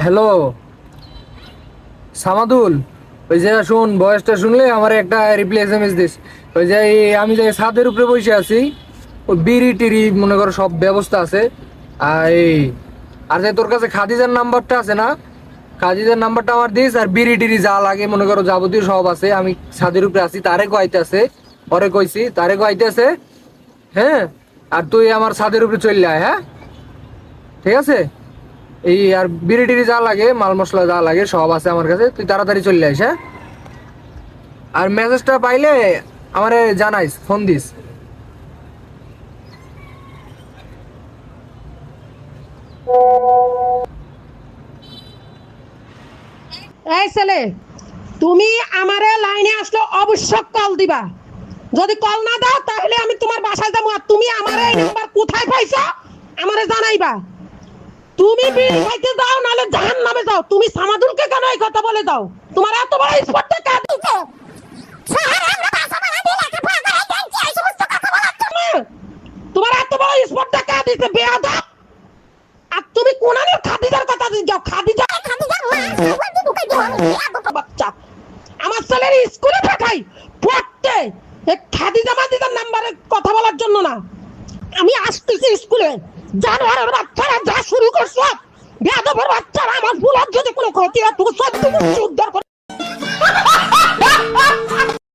Hello Samadul, ওই যে শুন, ভয়েসটা শুনলে আমার একটা রিপ্লাই এসএমএস দিস। ওই যে আমি যে ছাদের উপরে বসে আছি, ওই বিড়ি টিড়ি মনে করো সব ব্যবস্থা আছে। আর আর যে তোর কাছে খাদিজার নাম্বারটা আছে না, খাদিজার নাম্বারটা আমার দিস। আর বিড়ি টিড়ি যা লাগে মনে করো যাবতীয় সব আছে। আমি ছাদের উপরে আছি, তারে কইতে আছে, পরে কইছি তারে কইতে আছে। হ্যাঁ, আর তুই আমার ছাদের উপরে চলে আয়, হ্যাঁ ঠিক আছে। আর বিড়ি টিড়ি যা লাগে, মাল মশলা যা লাগে সব আছে আমার কাছে, তুই তাড়াতাড়ি চলে আইস, হ্যাঁ। আর মেসেজটা পাইলে আমারে জানাইস, ফোন দিস। এই ছেলে, তুমি আমারে লাইনে আসলে অবশ্যই কল দিবা। যদি কল না দাও তাহলে আমি তোমার বাসায় যাবো। আর তুমি আমার এই নাম্বার কোথায় পাইছো আমারে জানাইবা। তুমি বিড়ি খাইতে যাও নালে জাহান্নামে যাও। তুমি সামাদুলকে কেন এই কথা বলে দাও? তোমার এত বড় স্পর্ধা কার দিছে? তোমার এত বড় স্পর্ধা কার দিছে বেয়াদব? আর তুমি কোনানের খাদিজার কথা যাও, খাদিজা বাচ্চা আমার ছেলের স্কুলে পাঠাই পড়তে। খাদিজা মাদিজার নাম্বারে কথা বলার জন্য না। আমি আসতেছি স্কুলে। জানোয়ারের বাচ্চারা যা শুরু করছো, বেয়াদবের বাচ্চারা, আমার ফুলার যদি কোনো ক্ষতি হয় তোকে সব উদ্ধার করে